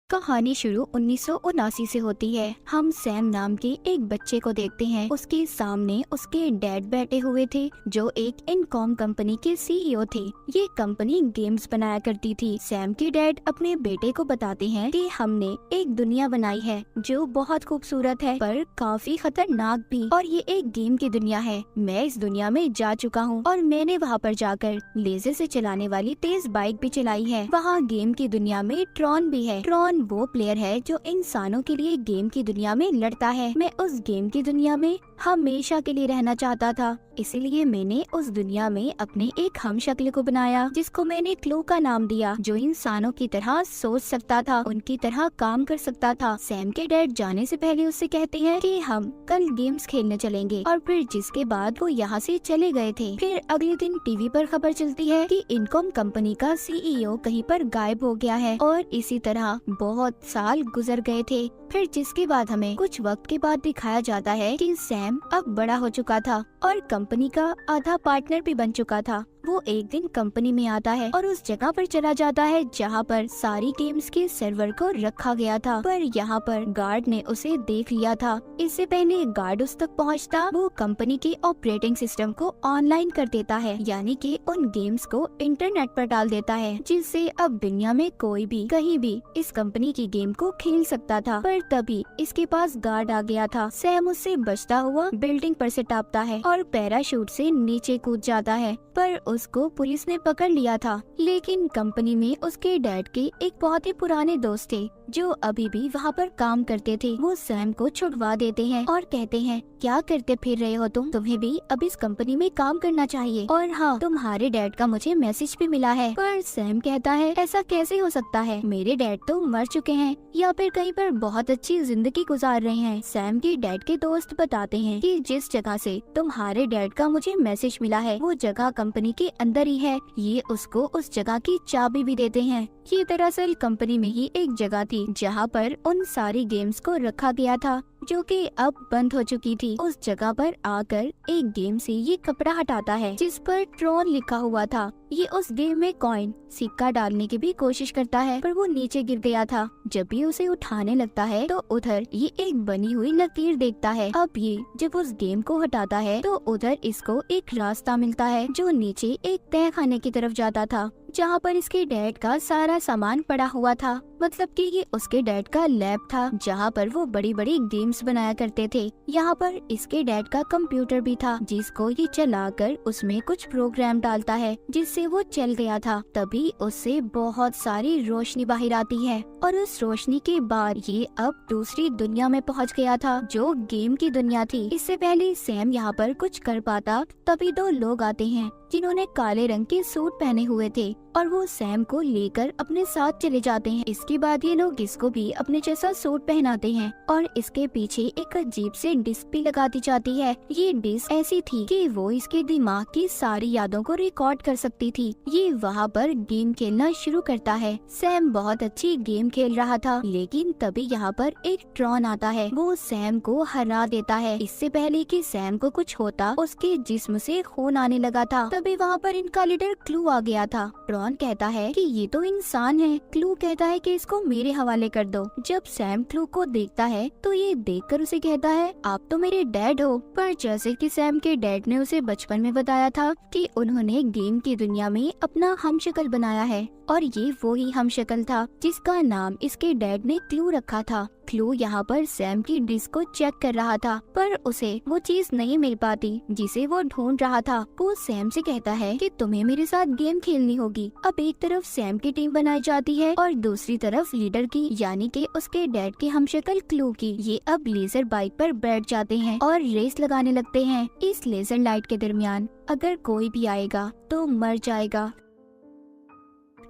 कहानी शुरू 1979 से होती है। हम सैम नाम के एक बच्चे को देखते हैं। उसके सामने उसके डैड बैठे हुए थे जो एक इनकॉम कंपनी के सीईओ थे। ये कंपनी गेम्स बनाया करती थी। सैम के डैड अपने बेटे को बताते हैं कि हमने एक दुनिया बनाई है जो बहुत खूबसूरत है पर काफी खतरनाक भी, और ये एक गेम की दुनिया है। मैं इस दुनिया में जा चुका हूँ और मैंने वहाँ पर जाकर लेजर से चलाने वाली तेज बाइक भी चलाई है। वहाँ गेम की दुनिया में ट्रॉन भी है। ट्रॉन वो प्लेयर है जो इंसानों के लिए गेम की दुनिया में लड़ता है। मैं उस गेम की दुनिया में हमेशा के लिए रहना चाहता था, इसीलिए मैंने उस दुनिया में अपने एक हमशक्ल को बनाया जिसको मैंने क्लू का नाम दिया, जो इंसानों की तरह सोच सकता था, उनकी तरह काम कर सकता था। सैम के डैड जाने से पहले उससे कहते हैं कि हम कल गेम्स खेलने चलेंगे, और फिर जिसके बाद वो यहाँ से चले गए थे। फिर अगले दिन टीवी पर खबर चलती है कि इनकॉम कंपनी का सीईओ कहीं पर गायब हो गया है, और इसी तरह बहुत साल गुजर गए थे। फिर जिसके बाद हमें कुछ वक्त के बाद दिखाया जाता है कि सैम अब बड़ा हो चुका था और कंपनी का आधा पार्टनर भी बन चुका था। वो एक दिन कंपनी में आता है और उस जगह पर चला जाता है जहाँ पर सारी गेम्स के सर्वर को रखा गया था, पर यहाँ पर गार्ड ने उसे देख लिया था। इससे पहले गार्ड उस तक पहुँचता, वो कंपनी के ऑपरेटिंग सिस्टम को ऑनलाइन कर देता है, यानी कि उन गेम्स को इंटरनेट पर डाल देता है, जिससे अब दुनिया में कोई भी कहीं भी इस कंपनी की गेम को खेल सकता था। पर तभी इसके पास गार्ड आ गया था। सैम उससे बचता हुआ बिल्डिंग पर से टापता है और पैराशूट से नीचे कूद जाता है, पर उसको पुलिस ने पकड़ लिया था। लेकिन कंपनी में उसके डैड के एक बहुत ही पुराने दोस्त थे जो अभी भी वहाँ पर काम करते थे। वो सैम को छुड़वा देते हैं और कहते हैं, क्या करते फिर रहे हो तुम? तुम्हें भी अब इस कंपनी में काम करना चाहिए, और हाँ, तुम्हारे डैड का मुझे मैसेज भी मिला है। पर सैम कहता है, ऐसा कैसे हो सकता है? मेरे डैड तो मर चुके हैं या फिर कहीं पर बहुत अच्छी जिंदगी गुजार रहे हैं। सैम के डैड के दोस्त बताते हैं कि जिस जगह से तुम्हारे डैड का मुझे मैसेज मिला है वो जगह कंपनी के अंदर ही है। ये उसको उस जगह की चाबी भी देते हैं। ये दरअसल कंपनी में ही एक जगह थी जहाँ पर उन सारी गेम्स को रखा गया था जो कि अब बंद हो चुकी थी। उस जगह पर आकर एक गेम से ये कपड़ा हटाता है जिस पर ट्रॉन लिखा हुआ था। ये उस गेम में कॉइन सिक्का डालने की भी कोशिश करता है, पर वो नीचे गिर गया था। जब भी उसे उठाने लगता है तो उधर ये एक बनी हुई लकीर देखता है। अब ये जब उस गेम को हटाता है तो उधर इसको एक रास्ता मिलता है जो नीचे एक तह खाने की तरफ जाता था, जहाँ पर इसके डैड का सारा सामान पड़ा हुआ था। मतलब कि ये उसके डैड का लैब था जहाँ पर वो बड़ी बड़ी गेम्स बनाया करते थे। यहाँ पर इसके डैड का कंप्यूटर भी था जिसको ये चलाकर उसमें कुछ प्रोग्राम डालता है जिससे वो चल गया था। तभी उससे बहुत सारी रोशनी बाहर आती है और उस रोशनी के बाद ये अब दूसरी दुनिया में पहुँच गया था जो गेम की दुनिया थी। इससे पहले सैम यहाँ पर कुछ कर पाता तभी दो लोग आते हैं जिन्होंने काले रंग के सूट पहने हुए थे और वो सैम को लेकर अपने साथ चले जाते हैं। इसके बाद ये लोग इसको भी अपने जैसा सूट पहनाते हैं और इसके पीछे एक अजीब से डिस्क भी लगा दी जाती है। ये डिस्क ऐसी थी कि वो इसके दिमाग की सारी यादों को रिकॉर्ड कर सकती थी। ये वहाँ पर गेम खेलना शुरू करता है। सैम बहुत अच्छी गेम खेल रहा था, लेकिन तभी यहाँ पर एक ट्रॉन आता है। वो सैम को हरा देता है। इससे पहले कि सैम को कुछ होता, उसके जिस्म से खून आने लगा था। तभी वहाँ पर इनका लीडर क्लू आ गया था। ट्रॉन कहता है कि ये तो इंसान है। क्लू कहता है कि इसको मेरे हवाले कर दो। जब सैम क्लू को देखता है तो ये देखकर उसे कहता है, आप तो मेरे डैड हो। पर जैसे कि सैम के डैड ने उसे बचपन में बताया था कि उन्होंने गेम की दुनिया में अपना हमशक्ल बनाया है, और ये वो ही हमशक्ल था जिसका नाम इसके डैड ने क्लू रखा था। क्लू यहाँ पर सैम की डिस्क को चेक कर रहा था, पर उसे वो चीज नहीं मिल पाती जिसे वो ढूंढ रहा था। वो सैम से कहता है कि तुम्हें मेरे साथ गेम खेलनी होगी। अब एक तरफ सैम की टीम बनाई जाती है और दूसरी तरफ लीडर की, यानी कि उसके डैड के हमशक्ल क्लू की। ये अब लेजर बाइक पर बैठ जाते हैं और रेस लगाने लगते हैं। इस लेजर लाइट के दरमियान अगर कोई भी आएगा तो मर जाएगा।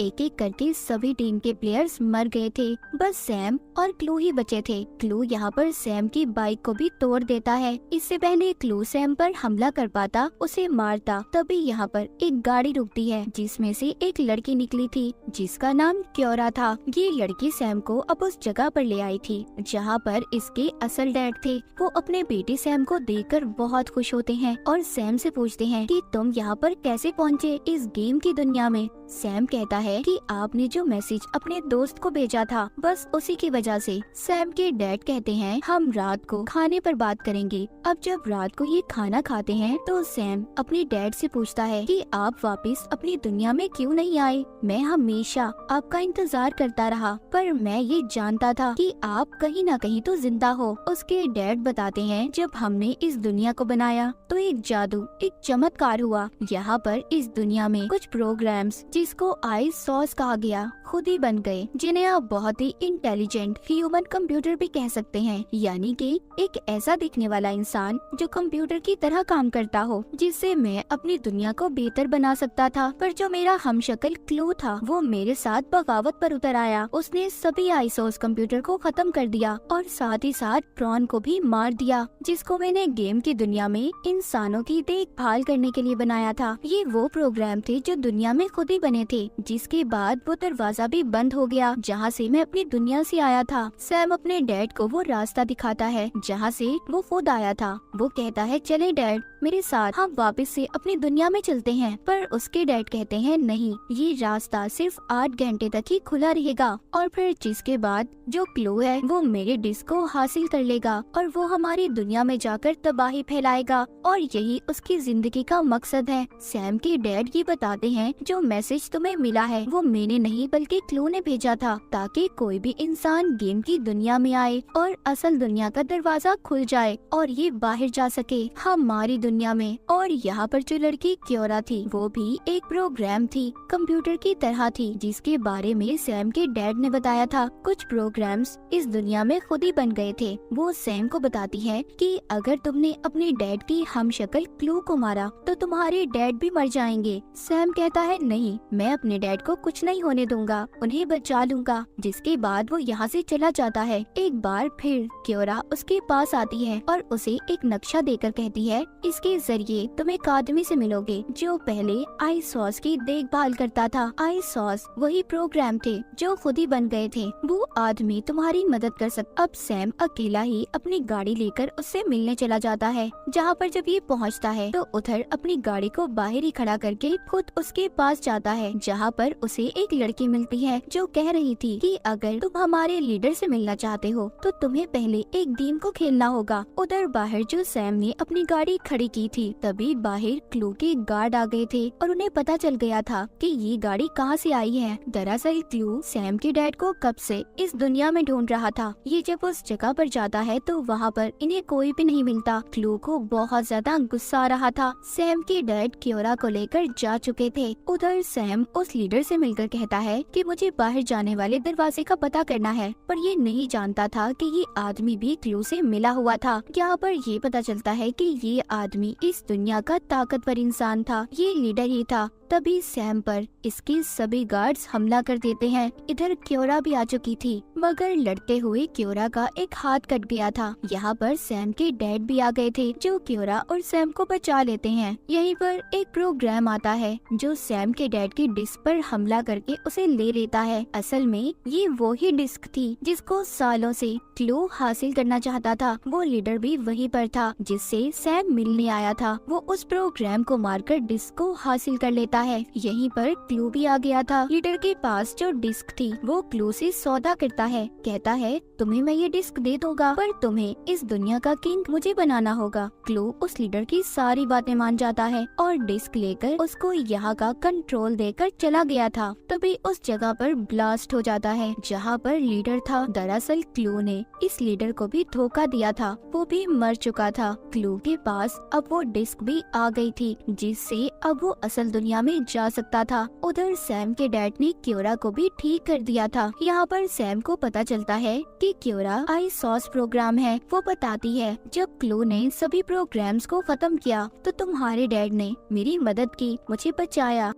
एक एक करके सभी टीम के प्लेयर्स मर गए थे, बस सैम और क्लू ही बचे थे। क्लू यहाँ पर सैम की बाइक को भी तोड़ देता है। इससे पहले क्लू सैम पर हमला कर पाता, उसे मारता। तभी यहाँ पर एक गाड़ी रुकती है जिसमें से एक लड़की निकली थी जिसका नाम क्योरा था। ये लड़की सैम को अब उस जगह पर ले आई थी जहाँ पर इसके असल डैड थे। वो अपने बेटे सैम को देखकर बहुत खुश होते हैं और सैम से पूछते हैं कि तुम यहाँ पर कैसे पहुँचे इस गेम की दुनिया में। सैम कहता है कि आपने जो मैसेज अपने दोस्त को भेजा था बस उसी की वजह से। सैम के डैड कहते हैं हम रात को खाने पर बात करेंगे। अब जब रात को ये खाना खाते हैं तो सैम अपने डैड से पूछता है कि आप वापस अपनी दुनिया में क्यों नहीं आए? मैं हमेशा आपका इंतजार करता रहा पर मैं ये जानता था कि आप कहीं ना कहीं तो जिंदा हो। उसके डैड बताते हैं जब हमने इस दुनिया को बनाया तो एक जादू, एक चमत्कार हुआ। यहाँ पर इस दुनिया में कुछ प्रोग्राम्स जिसको आई सॉस कहा गया खुद ही बन गए, जिन्हें आप बहुत ही इंटेलिजेंट ह्यूमन कंप्यूटर भी कह सकते हैं। यानी कि एक ऐसा दिखने वाला इंसान जो कंप्यूटर की तरह काम करता हो, जिससे मैं अपनी दुनिया को बेहतर बना सकता था। पर जो मेरा हमशक्ल क्लू था वो मेरे साथ बगावत पर उतर आया। उसने सभी आई सॉस कंप्यूटर को खत्म कर दिया और साथ ही साथ प्रॉन को भी मार दिया, जिसको मैंने गेम की दुनिया में इंसानों की देखभाल करने के लिए बनाया था। ये वो प्रोग्राम थे जो दुनिया में खुद ही बने थे। जिसके बाद वो दरवाजा भी बंद हो गया जहाँ से मैं अपनी दुनिया से आया था। सैम अपने डैड को वो रास्ता दिखाता है जहाँ से वो खुद आया था। वो कहता है चले डैड मेरे साथ, हम वापस से अपनी दुनिया में चलते हैं। पर उसके डैड कहते हैं नहीं, ये रास्ता सिर्फ 8 घंटे तक ही खुला रहेगा और फिर जिसके बाद जो क्लू है वो मेरे डिस्क को हासिल कर लेगा और वो हमारी दुनिया में जाकर तबाही फैलाएगा और यही उसकी जिंदगी का मकसद है। सैम के डैड ये बताते हैं जो मैसेज तुम्हें मिला है वो मैंने नहीं बल्कि क्लू ने भेजा था, ताकि कोई भी इंसान गेम की दुनिया में आए और असल दुनिया का दरवाजा खुल जाए और ये बाहर जा सके हमारी दुनिया में। और यहाँ पर जो लड़की क्योरा थी वो भी एक प्रोग्राम थी, कंप्यूटर की तरह थी, जिसके बारे में सैम के डैड ने बताया था। कुछ प्रोग्राम्स इस दुनिया में खुद ही बन गए थे। वो सैम को बताती है कि अगर तुमने अपने डैड की हमशक्ल क्लू को मारा तो तुम्हारे डैड भी मर जाएंगे। सैम कहता है नहीं, मैं अपने डैड को कुछ नहीं होने दूंगा, उन्हें बचा लूंगा। जिसके बाद वो यहाँ से चला जाता है। एक बार फिर क्योरा उसके पास आती है और उसे एक नक्शा देकर कहती है इसके जरिए तुम एक आदमी से मिलोगे जो पहले आई सॉस की देखभाल करता था। आई सॉस वही प्रोग्राम थे जो खुद ही बन गए थे। वो आदमी तुम्हारी मदद कर सकता। अब सैम अकेला ही अपनी गाड़ी लेकर उससे मिलने चला जाता है। जहाँ पर जब ये पहुँचता है तो उधर अपनी गाड़ी को बाहर ही खड़ा करके खुद उसके पास जाता है, जहाँ पर उसे एक लड़की मिलती है जो कह रही थी कि अगर तुम हमारे लीडर से मिलना चाहते हो तो तुम्हें पहले एक गेम को खेलना होगा। उधर बाहर जो सैम ने अपनी गाड़ी खड़ी की थी तभी बाहर क्लू के गार्ड आ गए थे और उन्हें पता चल गया था कि ये गाड़ी कहाँ से आई है। दरअसल क्लू सैम के डैड को कब से इस दुनिया में ढूंढ रहा था। ये जब उस जगह पर जाता है तो वहाँ पर इन्हें कोई भी नहीं मिलता। क्लू को बहुत ज्यादा गुस्सा आ रहा था। सैम के डैड क्योरा को लेकर जा चुके थे। उधर सैम उस लीडर से मिलकर कहता है कि मुझे बाहर जाने वाले दरवाजे का पता करना है, पर ये नहीं जानता था कि ये आदमी भी क्लू से मिला हुआ था। यहाँ पर ये पता चलता है कि ये आदमी इस दुनिया का ताकतवर इंसान था, ये लीडर ही था। तभी सैम पर इसके सभी गार्ड्स हमला कर देते हैं। इधर क्योरा भी आ चुकी थी, मगर लड़ते हुए क्योरा का एक हाथ कट गया था। यहाँ पर सैम के डैड भी आ गए थे जो क्योरा और सैम को बचा लेते हैं। यहीं पर एक प्रोग्राम आता है जो सैम के डैड की डिस्क पर हमला करके उसे ले लेता है। असल में ये वो ही डिस्क थी जिसको सालों से क्लू हासिल करना चाहता था। वो लीडर भी वहीं पर था जिससे सैम मिलने आया था। वो उस प्रोग्राम को मारकर डिस्क को हासिल कर लेता है। यहीं पर क्लू भी आ गया था। लीडर के पास जो डिस्क थी वो क्लू से सौदा करता है, कहता है तुम्हें मैं ये डिस्क दे दूंगा पर तुम्हें इस दुनिया का किंग मुझे बनाना होगा। क्लू उस लीडर की सारी बातें मान जाता है और डिस्क लेकर उसको यहाँ का कंट्रोल देकर चला गया था। तभी उस जगह पर ब्लास्ट हो जाता है जहाँ पर लीडर था। दरअसल क्लू ने इस लीडर को भी धोखा दिया था, वो भी मर चुका था। क्लू के पास अब वो डिस्क भी आ गई थी जिससे अब वो असल दुनिया में जा सकता था। उधर सैम के डैड ने क्योरा को भी ठीक कर दिया था। यहाँ पर सैम को पता चलता है कि क्योरा आई सॉस प्रोग्राम है। वो बताती है जब क्लू ने सभी प्रोग्राम्स को खत्म किया तो तुम्हारे डैड ने मेरी मदद की, मुझे बचाया।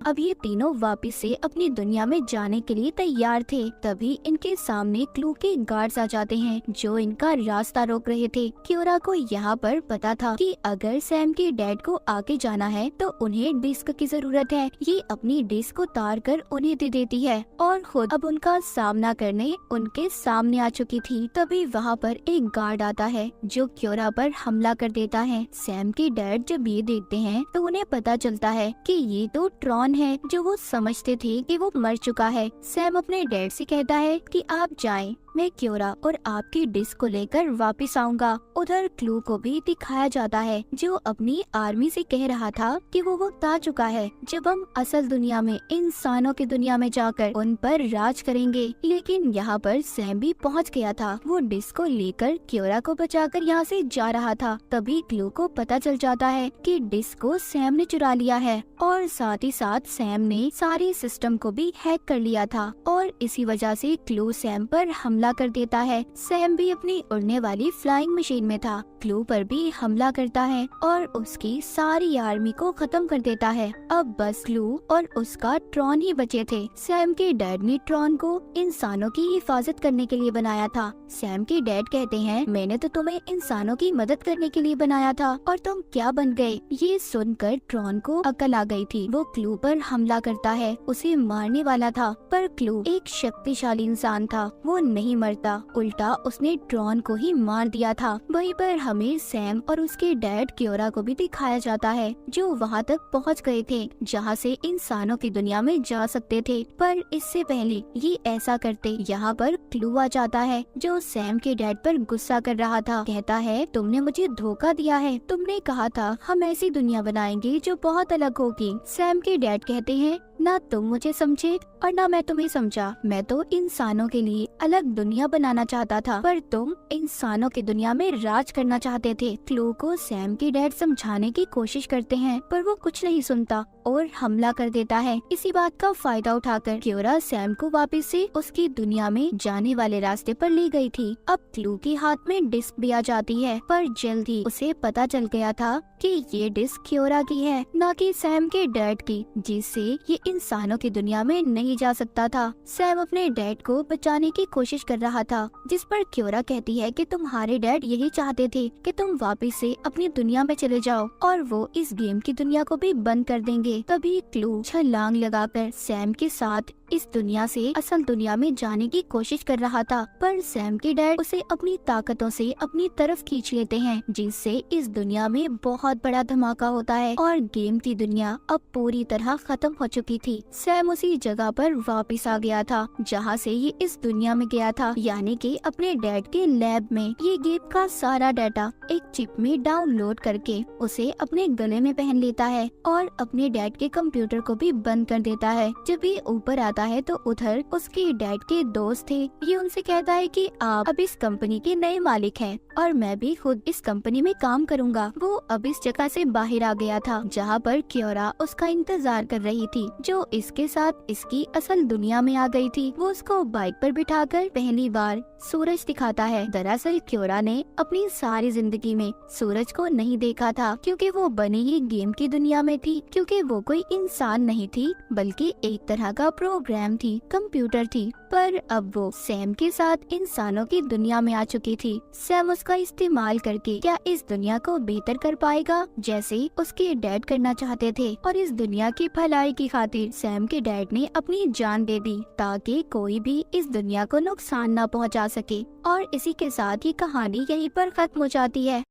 अब ये तीनों वापस से अपनी दुनिया में जाने के लिए तैयार थे। तभी इनके सामने क्लू के गार्ड्स आ जाते हैं जो इनका रास्ता रोक रहे थे। क्योरा को यहाँ पर पता था कि अगर सैम के डैड को आगे जाना है तो उन्हें डिस्क की जरूरत है। ये अपनी डिस्क उतार कर उन्हें दे देती है और खुद अब उनका सामना करने उनके सामने आ चुकी थी। तभी वहाँ पर एक गार्ड आता है जो क्योरा पर हमला कर देता है। सैम के डैड जब ये देखते हैं तो उन्हें पता चलता है कि ये तो ट्रॉन ट्रॉन है जो वो समझते थे कि वो मर चुका है। सैम अपने डैड से कहता है कि आप जाएं, मैं क्योरा और आपकी डिस्क को लेकर वापस आऊंगा। उधर क्लू को भी दिखाया जाता है जो अपनी आर्मी से कह रहा था कि वो वक्त आ चुका है जब हम असल दुनिया में, इंसानों की दुनिया में जाकर उन पर राज करेंगे। लेकिन यहाँ पर सैम भी पहुँच गया था। वो डिस्क को लेकर क्योरा को बचाकर यहाँ से जा रहा था। तभी क्लू को पता चल जाता है कि डिस्क को सैम ने चुरा लिया है और साथ ही साथ सैम ने सारे सिस्टम को भी हैक कर लिया था और इसी वजह से क्लू सैम पर हमला कर देता है। सैम भी अपनी उड़ने वाली फ्लाइंग मशीन में था। क्लू पर भी हमला करता है और उसकी सारी आर्मी को खत्म कर देता है। अब बस क्लू और उसका ट्रॉन ही बचे थे। सैम के डैड ने ट्रॉन को इंसानों की हिफाजत करने के लिए बनाया था। सैम के डैड कहते हैं, मैंने तो तुम्हें इंसानों की मदद करने के लिए बनाया था और तुम क्या बन गए। ये सुनकर ट्रॉन को अकल आ गई थी। वो क्लू पर हमला करता है, उसे मारने वाला था, पर क्लू एक शक्तिशाली इंसान था। वो नहीं मरता, उल्टा उसने ट्रॉन को ही मार दिया था। वहीं पर हमें सैम और उसके डैड क्योरा को भी दिखाया जाता है जो वहाँ तक पहुँच गए थे जहाँ से इंसानों की दुनिया में जा सकते थे। पर इससे पहले ये ऐसा करते यहाँ पर क्लू आ जाता है जो सैम के डैड पर गुस्सा कर रहा था। कहता है, तुमने मुझे धोखा दिया है, तुमने कहा था हम ऐसी दुनिया बनाएंगे जो बहुत अलग होगी। सैम के डैड कहते हैं, ना तुम मुझे समझे और ना मैं तुम्हें समझा। मैं तो इंसानों के लिए अलग दुनिया बनाना चाहता था पर तुम इंसानों की दुनिया में राज करना चाहते थे। क्लू को सैम के डैड समझाने की कोशिश करते हैं पर वो कुछ नहीं सुनता और हमला कर देता है। इसी बात का फायदा उठाकर क्योरा सैम को वापस से उसकी दुनिया में जाने वाले रास्ते पर ले गई थी। अब क्लू के हाथ में डिस्क भी आ जाती है पर जल्द ही उसे पता चल गया था कि ये डिस्क क्योरा की है, न कि सैम के डैड की, जिससे ये इंसानों की दुनिया में नहीं जा सकता था। सैम अपने डैड को बचाने की कोशिश कर रहा था जिस पर क्योरा कहती है कि तुम्हारे डैड यही चाहते थे कि तुम वापस से अपनी दुनिया में चले जाओ और वो इस गेम की दुनिया को भी बंद कर देंगे। तभी क्लू छलांग लगाकर सैम के साथ इस दुनिया से असल दुनिया में जाने की कोशिश कर रहा था पर सैम के डैड उसे अपनी ताकतों से अपनी तरफ खींच लेते हैं जिससे इस दुनिया में बहुत बड़ा धमाका होता है और गेम की दुनिया अब पूरी तरह खत्म हो चुकी थी। सैम उसी जगह पर वापस आ गया था जहाँ से ये इस दुनिया में गया था, यानी कि अपने डैड के लैब में। ये गेम का सारा डाटा एक चिप में डाउनलोड करके उसे अपने गले में पहन लेता है और अपने डैड के कंप्यूटर को भी बंद कर देता है। जब ये ऊपर आता है तो उधर उसके डैड के दोस्त थे। ये उनसे कहता है कि आप अब इस कंपनी के नए मालिक हैं और मैं भी खुद इस कंपनी में काम करूंगा। वो अब इस जगह से बाहर आ गया था जहाँ पर क्योरा उसका इंतजार कर रही थी जो इसके साथ इसकी असल दुनिया में आ गई थी। वो उसको बाइक पर बिठाकर पहली बार सूरज दिखाता है। दरअसल क्योरा ने अपनी सारी जिंदगी में सूरज को नहीं देखा था क्योंकि वो बनी ही गेम की दुनिया में थी, क्योंकि वो कोई इंसान नहीं थी बल्कि एक तरह का प्रोग्राम थी, कंप्यूटर थी। पर अब वो सैम के साथ इंसानों की दुनिया में आ चुकी थी। सैम उसका इस्तेमाल करके क्या इस दुनिया को बेहतर कर पाएगा जैसे उसके डैड करना चाहते थे, और इस दुनिया की भलाई की खातिर सैम के डैड ने अपनी जान दे दी ताकि कोई भी इस दुनिया को नुकसान न पहुंचा सके। और इसी के साथ ये कहानी यहीं पर खत्म हो जाती है।